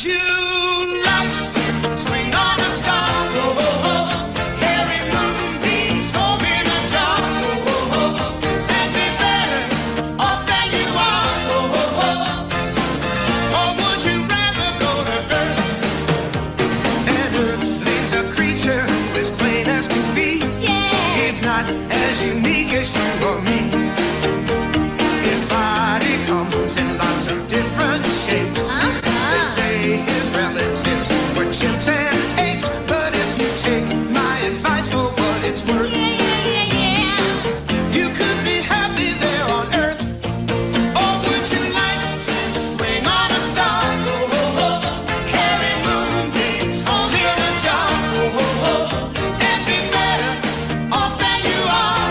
would you like to swing on a star? Carry moonbeams home in a jar. And be better off than you are. Or would you rather go to Earth? And Earthling's a creature who is plain as can be. He's not as unique as you or me. His body comes in lots of different shapes. They say his relatives were chimps and apes. But if you take my advice for what it's worth, you could be happy there on Earth. Or would you like to swing on a star? Carry moonbeams home in a jar. And be better off than you are.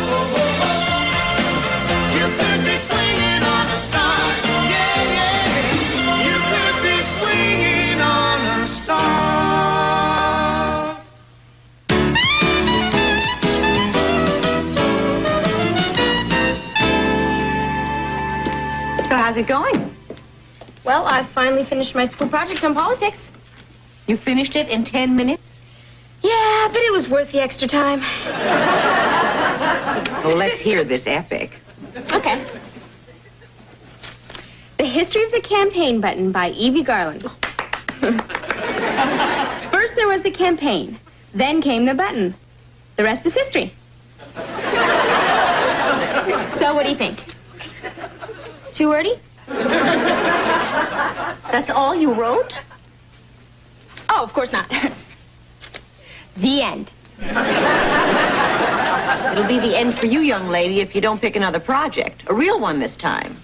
You could be swinging on a star. Yeah, yeah. You could be swinging on a star. So how's it going? Well, I finally finished my school project on politics. You finished it in 10 minutes? Yeah, but it was worth the extra time. Well, let's hear this epic. Okay. The History of the Campaign Button by Evie Garland. First there was the campaign. Then came the button. The rest is history. So what do you think? Too wordy? That's all you wrote? Oh, of course not. The end. It'll be the end for you, young lady, if you don't pick another project. A real one this time.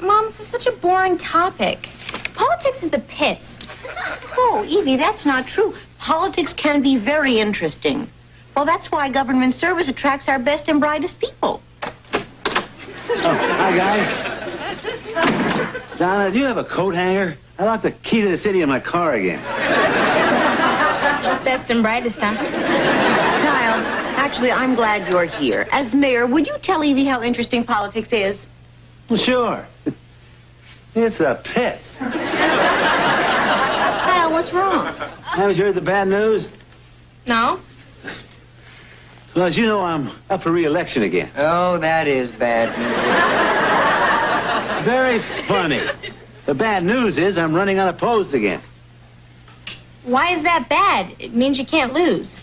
Mom, this is such a boring topic. Politics is the pits. Oh, Evie, that's not true. Politics can be very interesting. Well, that's why government service attracts our best and brightest people. Oh, hi, guys. Donna, do you have a coat hanger? I locked the key to the city in my car again. Best and brightest, huh? Kyle, actually, I'm glad you're here. As mayor, would you tell Evie how interesting politics is? Well, sure. It's a pits. Kyle, what's wrong? Haven't you heard the bad news? No? Well, as you know, I'm up for re-election again. Oh, that is bad news. Very funny. The bad news is I'm running unopposed again. Why is that bad? It means you can't lose.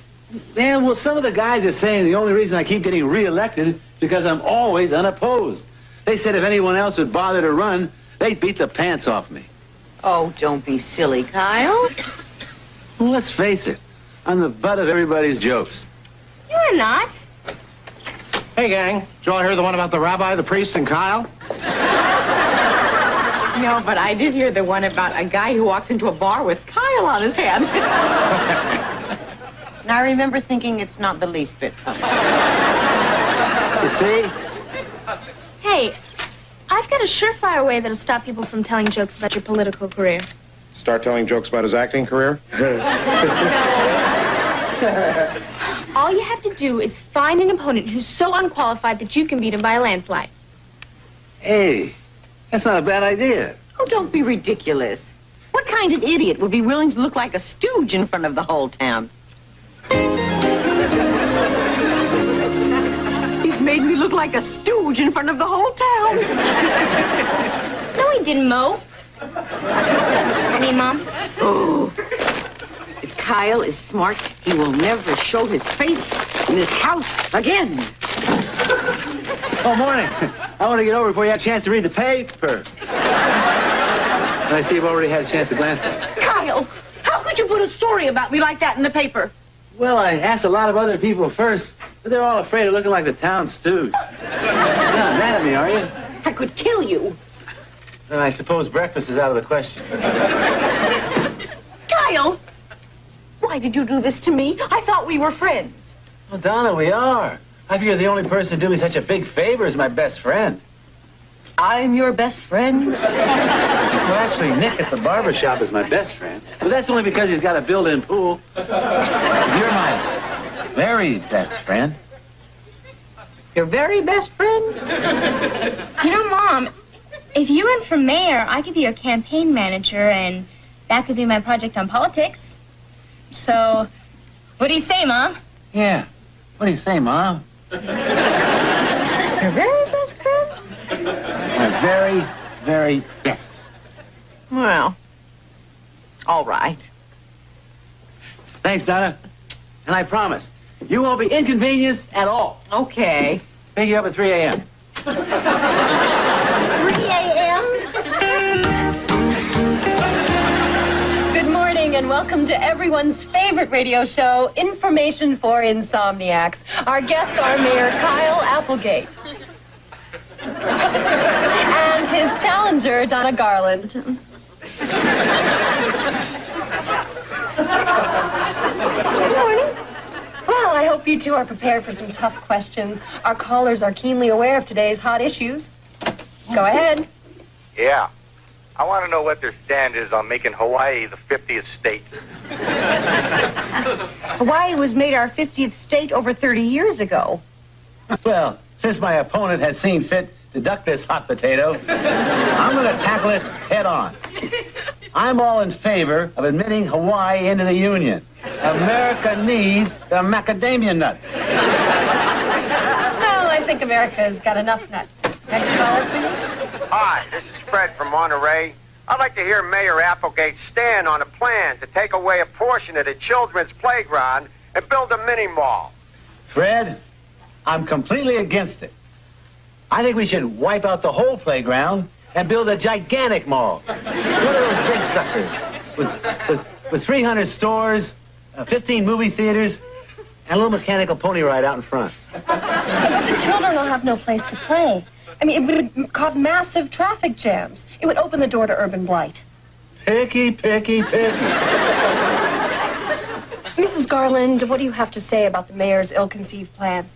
Yeah, well, some of the guys are saying the only reason I keep getting re-elected is because I'm always unopposed. They said if anyone else would bother to run, they'd beat the pants off me. Oh, don't be silly, Kyle. Well, let's face it. I'm the butt of everybody's jokes. You're not. Hey, gang. Did you all hear the one about the rabbi, the priest, and Kyle? No, but I did hear the one about a guy who walks into a bar with Kyle on his hand. And I remember thinking it's not the least bit funny. You see? Hey, I've got a surefire way that'll stop people from telling jokes about your political career. Start telling jokes about his acting career? All you have to do is find an opponent who's so unqualified that you can beat him by a landslide. Hey, that's not a bad idea. Oh, don't be ridiculous. What kind of idiot would be willing to look like a stooge in front of the whole town? He's made me look like a stooge in front of the whole town. No, he didn't, Mo. I mean, Mom. Oh. If Kyle is smart, he will never show his face in this house again. Oh, morning. I want to get over before you have a chance to read the paper. And I see you've already had a chance to glance at it. Kyle, how could you put a story about me like that in the paper? Well, I asked a lot of other people first, but they're all afraid of looking like the town stooge. You're not mad at me, are you? I could kill you. Then I suppose breakfast is out of the question. Kyle, why did you do this to me? I thought we were friends. Well, Donna, we are. I figure the only person to do me such a big favor is my best friend. I'm your best friend. Well, actually, Nick at the barber shop is my best friend. But that's only because he's got a built-in pool. You're my very best friend. Your very best friend? You know, Mom, if you run for mayor, I could be your campaign manager, and That could be my project on politics. So, what do you say, Mom? Yeah. What do you say, Mom? Your very best friend? My very, very best. Well, all right. Thanks, Donna. And I promise, you won't be inconvenienced at all. Okay. Pick you up at 3 a.m. 3 a.m.? Good morning and welcome to everyone's favorite radio show, Information for Insomniacs. Our guests are Mayor Kyle Applegate and his challenger, Donna Garland. Good morning. Well, I hope you two are prepared for some tough questions. Our callers are keenly aware of today's hot issues. Go ahead. Yeah. I want to know what their stand is on making Hawaii the 50th state. Hawaii was made our 50th state over 30 years ago. Well, since my opponent has seen fit to duck this hot potato, I'm going to tackle it head on. I'm all in favor of admitting Hawaii into the Union. America needs the macadamia nuts. Well, I think America's got enough nuts. Next caller, please. Hi, this is Fred from Monterey. I'd like to hear Mayor Applegate stand on a plan to take away a portion of the children's playground and build a mini mall. Fred, I'm completely against it. I think we should wipe out the whole playground and build a gigantic mall. One of those big suckers with 300 stores, 15 movie theaters, and a little mechanical pony ride out in front. But the children will have no place to play. I mean, it would cause massive traffic jams. It would open the door to urban blight. Picky, picky, picky. Mrs. Garland, what do you have to say about the mayor's ill-conceived plan?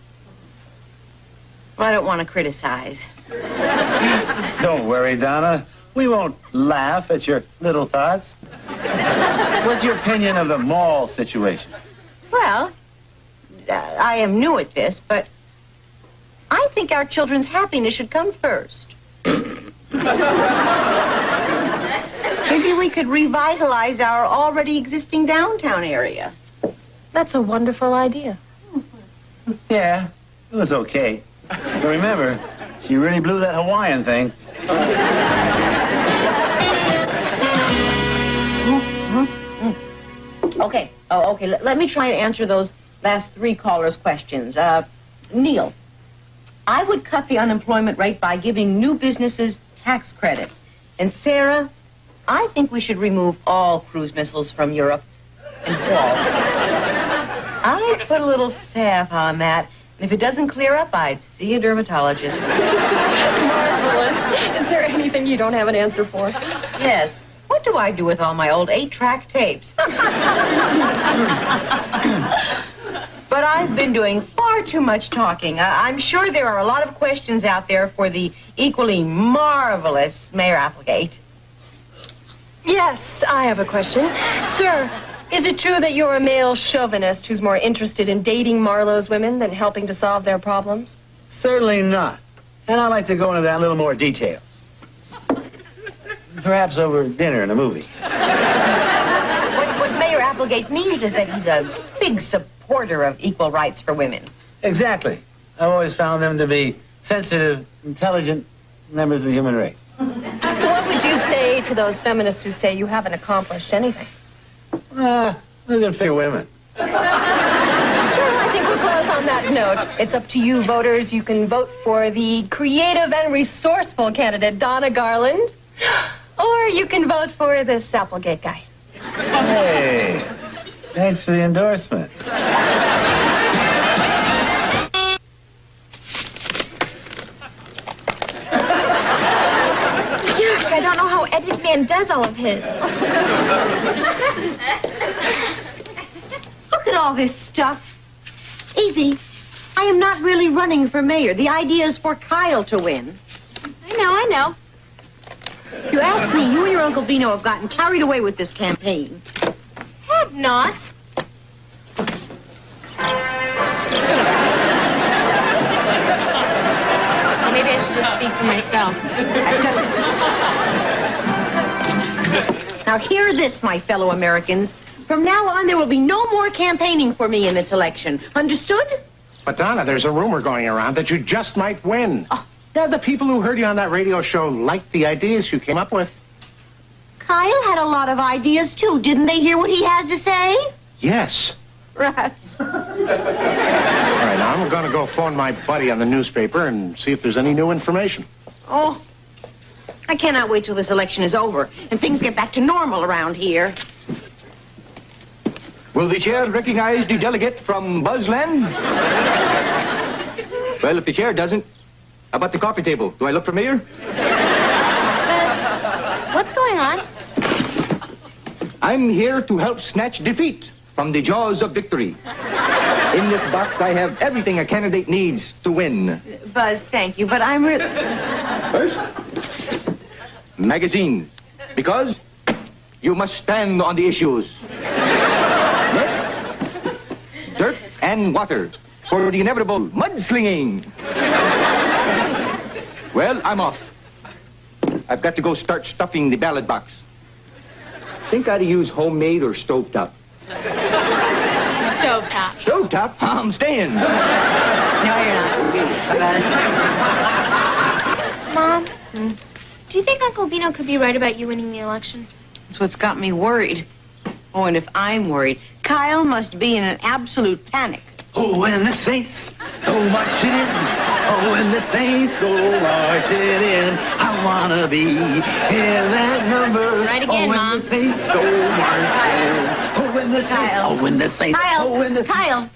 Well, I don't want to criticize. Don't worry, Donna. We won't laugh at your little thoughts. What's your opinion of the mall situation? Well, I am new at this, but I think our children's happiness should come first. Maybe we could revitalize our already existing downtown area. That's a wonderful idea. Yeah, it was okay. But remember, she really blew that Hawaiian thing. Okay. Oh, okay. Let me try and answer those last three callers' questions. Neil, I would cut the unemployment rate by giving new businesses tax credits. And Sarah, I think we should remove all cruise missiles from Europe. And Walt, I'd put a little salve on that. And if it doesn't clear up, I'd see a dermatologist. Marvelous. Is there anything you don't have an answer for? Yes. What do I do with all my old 8-track tapes? But I've been doing far too much talking. I'm sure there are a lot of questions out there for the equally marvelous Mayor Applegate. Yes, I have a question. Sir, is it true that you're a male chauvinist who's more interested in dating Marlowe's women than helping to solve their problems? Certainly not. And I'd like to go into that in a little more detail. Perhaps over dinner and a movie. What Mayor Applegate means is that he's a big supporter of equal rights for women. Exactly. I've always found them to be sensitive, intelligent members of the human race. What would you say to those feminists who say you haven't accomplished anything? We're gonna figure women. Well, I think we'll close on that note. It's up to you, voters. You can vote for the creative and resourceful candidate, Donna Garland, or you can vote for this Applegate guy. Hey, thanks for the endorsement. Yuck, I don't know how Ed McMahon does all of his. Look at all this stuff. Evie, I am not really running for mayor. The idea is for Kyle to win. I know. If you ask me, you and your Uncle Bino have gotten carried away with this campaign. Have not. Maybe I should just speak for myself. That doesn't... Now, hear this, my fellow Americans. From now on, there will be no more campaigning for me in this election. Understood? But, Donna, there's a rumor going around that you just might win. Yeah, the people who heard you on that radio show liked the ideas you came up with. Kyle had a lot of ideas, too. Didn't they hear what he had to say? Yes. Rats. All right, now I'm going to go phone my buddy on the newspaper and see if there's any new information. Oh, I cannot wait till this election is over and things get back to normal around here. Will the chair recognize the delegate from Buzzland? Well, if the chair doesn't, how about the coffee table? Do I look familiar? What's going on? I'm here to help snatch defeat from the jaws of victory. In this box, I have everything a candidate needs to win. Buzz, thank you, but I'm really... First, magazine, because you must stand on the issues. Next, dirt and water for the inevitable mudslinging. Well, I'm off. I've got to go start stuffing the ballot box. Think I'd use homemade or stovetop? Stovetop. Stovetop? I'm staying. No, you're not. Buzz. Mom, do you think Uncle Vino could be right about you winning the election? That's what's got me worried. Oh, and if I'm worried, Kyle must be in an absolute panic. Oh, when the Saints go marching in. Oh, when the Saints go marching in. I wanna be in that number. Right again, oh, when Mom. the Saints go marching. Oh, when the Saints. Kyle. Oh, when the Saints. Kyle, Oh, when the. Kyle.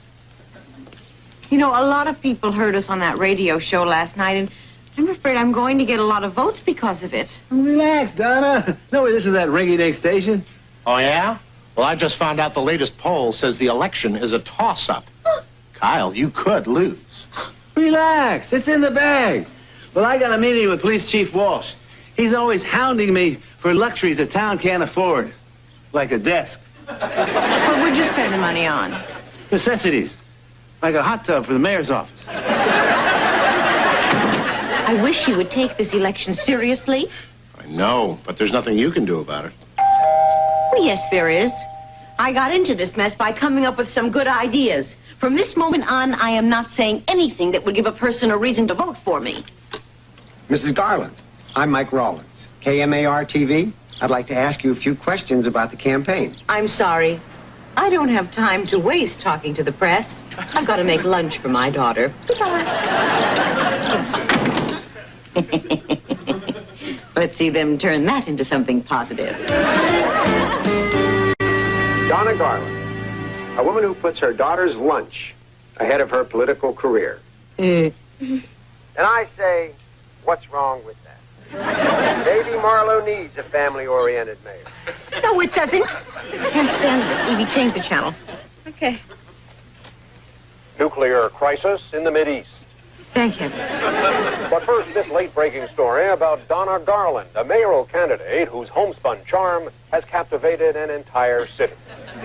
You know, a lot of people heard us on that radio show last night, and I'm afraid I'm going to get a lot of votes because of it. Relax, Donna. No, this is that rinky-dink station. Oh, yeah? Well, I just found out the latest poll says the election is a toss-up. Kyle, you could lose. Relax. It's in the bag. Well, I got a meeting with Police Chief Walsh. He's always hounding me for luxuries the town can't afford, like a desk. What would you spend the money on? Necessities, like a hot tub for the mayor's office. I wish he would take this election seriously. I know, but there's nothing you can do about it. Oh, yes, there is. I got into this mess by coming up with some good ideas. From this moment on, I am not saying anything that would give a person a reason to vote for me. Mrs. Garland, I'm Mike Rollins, KMAR-TV. I'd like to ask you a few questions about the campaign. I'm sorry. I don't have time to waste talking to the press. I've got to make lunch for my daughter. Let's see them turn that into something positive. Donna Garland, a woman who puts her daughter's lunch ahead of her political career. And I say, what's wrong with that? Maybe Marlowe needs a family-oriented mayor. No, it doesn't. Can't stand this. Evie, change the channel. Okay. Nuclear crisis in the Mideast. Thank heavens. But first, this late-breaking story about Donna Garland, a mayoral candidate whose homespun charm has captivated an entire city.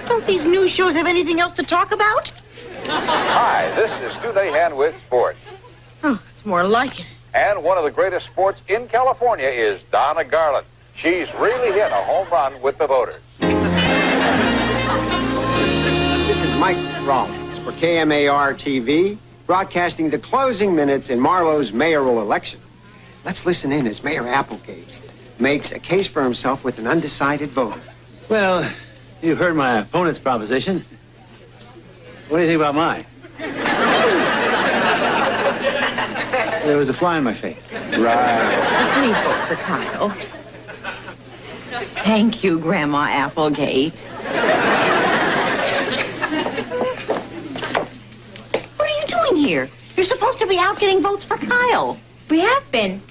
Don't these news shows have anything else to talk about? Hi, this is Do They Hand with Sports. Oh, it's more like it. And one of the greatest sports in California is Donna Garland. She's really hit a home run with the voters. This is Mike Rollins for KMAR-TV, broadcasting the closing minutes in Marlowe's mayoral election. Let's listen in as Mayor Applegate makes a case for himself with an undecided voter. Well, you've heard my opponent's proposition. What do you think about mine? There was a fly in my face. Right. Please vote for Kyle. Thank you, Grandma Applegate. What are you doing here? You're supposed to be out getting votes for Kyle. We have been.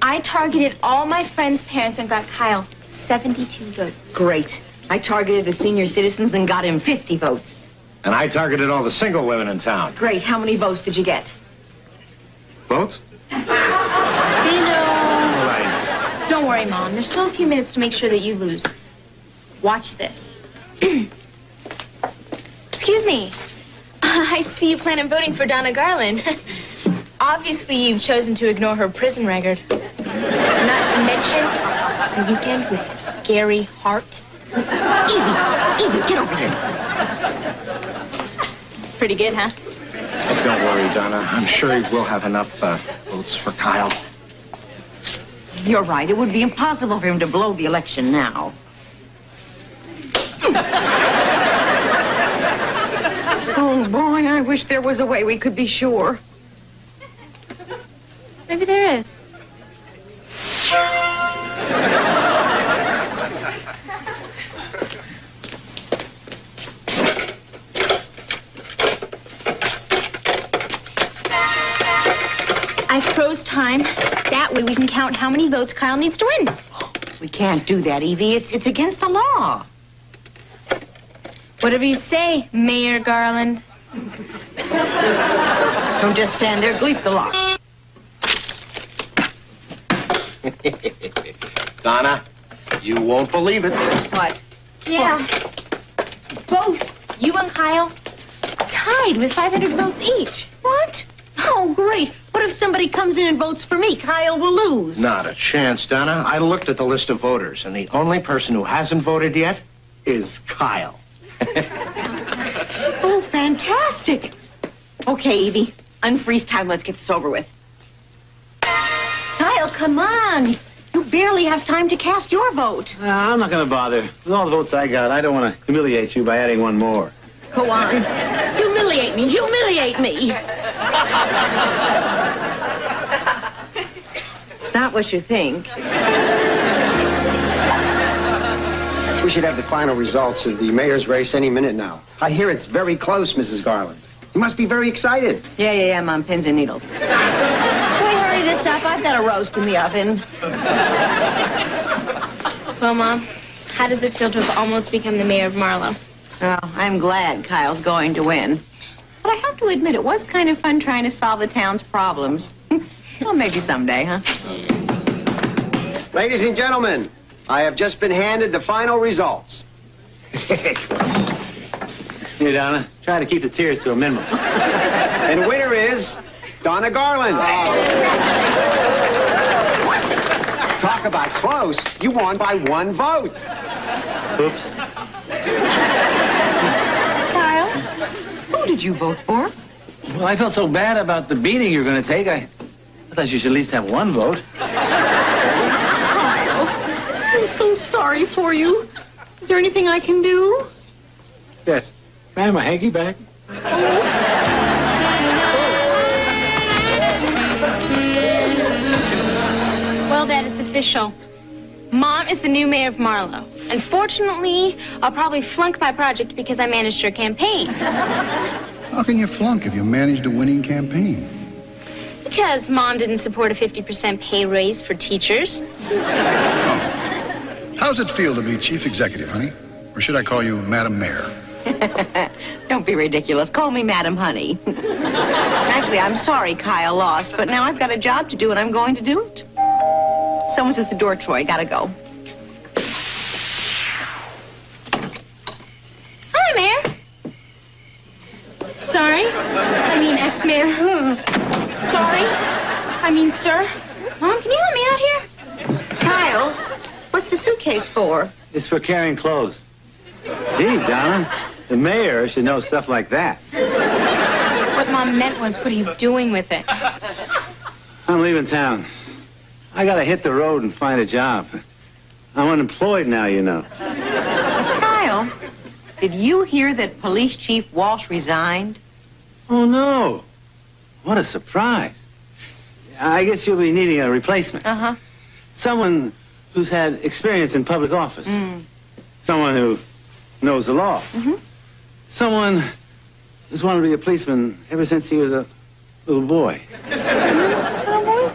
I targeted all my friends' parents and got Kyle 72 votes. Great. I targeted the senior citizens and got him 50 votes. And I targeted all the single women in town. Great. How many votes did you get? Votes? Vino. All right. Don't worry, Mom. There's still a few minutes to make sure that you lose. Watch this. Excuse me. I see you plan on voting for Donna Garland. Obviously, you've chosen to ignore her prison record. Not to mention the weekend with Gary Hart. Evie, get over here. Pretty good, huh? Don't worry, Donna. I'm sure he will have enough votes for Kyle. You're right. It would be impossible for him to blow the election now. Oh, boy, I wish there was a way we could be sure. Maybe there is. I froze time. That way we can count how many votes Kyle needs to win. We can't do that, Evie. It's against the law. Whatever you say, Mayor Garland. Don't just stand there, bleep the law. Donna, you won't believe it. What? Yeah. Both you and Kyle tied with 500 votes each. What? Oh, great. What if somebody comes in and votes for me? Kyle will lose. Not a chance, Donna. I looked at the list of voters, and the only person who hasn't voted yet is Kyle. Oh, fantastic. Okay, Evie. Unfreeze time. Let's get this over with. Kyle, come on. You barely have time to cast your vote. I'm not going to bother. With all the votes I got, I don't want to humiliate you by adding one more. Go on. Humiliate me. Humiliate me. It's not what you think. We should have the final results of the mayor's race any minute now. I hear it's very close, Mrs. Garland. You must be very excited. Yeah, Mom. Pins and needles. Can we hurry this up? I've got a roast in the oven. Well, Mom, how does it feel to have almost become the mayor of Marlowe? Well, I'm glad Kyle's going to win. But I have to admit, it was kind of fun trying to solve the town's problems. Well, maybe someday, huh? Ladies and gentlemen, I have just been handed the final results. Here, Donna, try to keep the tears to a minimum. And winner is Donna Garland. Talk about close. You won by one vote. Oops. Kyle, who did you vote for? Well, I felt so bad about the beating you're going to take. I thought you should at least have one vote. Kyle, I'm so sorry for you. Is there anything I can do? Yes. Can I have my hanky back? Well, Dad, it's official. Mom is the new mayor of Marlowe. Unfortunately, I'll probably flunk my project because I managed her campaign. How can you flunk if you managed a winning campaign? Because Mom didn't support a 50% pay raise for teachers. How's it feel to be chief executive, honey? Or should I call you Madam Mayor? Don't be ridiculous. Call me Madam Honey. Actually, I'm sorry Kyle lost, but now I've got a job to do, and I'm going to do it. Someone's at the door, Troy. Gotta go. Hi, Mayor. Sorry. I mean, ex-mayor. Sorry. I mean, sir. Mom, can you help me out here? Kyle, what's the suitcase for? It's for carrying clothes. Gee, Donna, the mayor should know stuff like that. What Mom meant was, what are you doing with it? I'm leaving town. I gotta hit the road and find a job. I'm unemployed now, you know. Kyle, did you hear that Police Chief Walsh resigned? Oh, no. What a surprise. I guess you'll be needing a replacement. Uh-huh. Someone who's had experience in public office. Someone who knows the law. Someone who's wanted to be a policeman ever since he was a little boy. Little boy?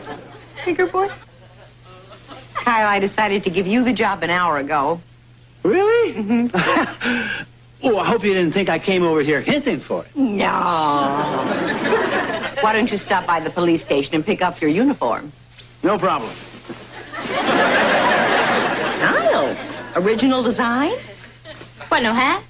Bigger boy? Kyle, I decided to give you the job an hour ago. Really? Oh, I hope you didn't think I came over here hinting for it. No. Why don't you stop by the police station and pick up your uniform? No problem. Kyle, original design? What, no hat?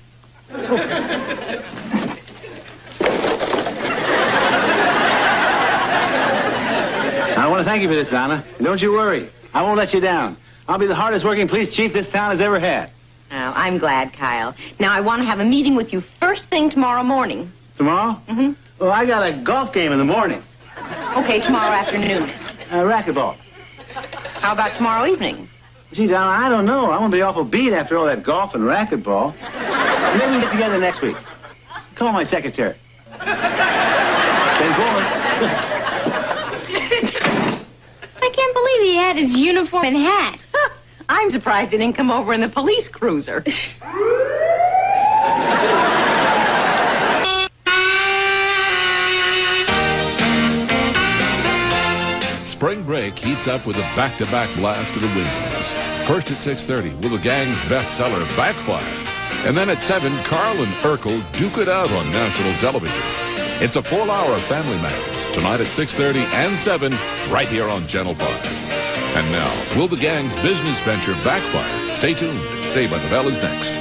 I want to thank you for this, Donna. And don't you worry. I won't let you down. I'll be the hardest working police chief this town has ever had. Oh, I'm glad, Kyle. Now, I want to have a meeting with you first thing tomorrow morning. Tomorrow? Mm-hmm. Well, I got a golf game in the morning. Okay, tomorrow afternoon. Racquetball. How about tomorrow evening? Gee, Donna, I don't know. I'm going to be awful beat after all that golf and racquetball. Maybe we can get together next week. Call my secretary. Ben Coleman. I can't believe he had his uniform and hat. I'm surprised he didn't come over in the police cruiser. Spring break heats up with a back-to-back blast of the Windows. First at 6:30 with the gang's bestseller, Backfire. And then at 7, Carl and Urkel duke it out on national television. It's a full hour of Family Matters, tonight at 6:30 and 7, right here on Channel 5. And now, will the gang's business venture backfire? Stay tuned. Saved by the Bell is next.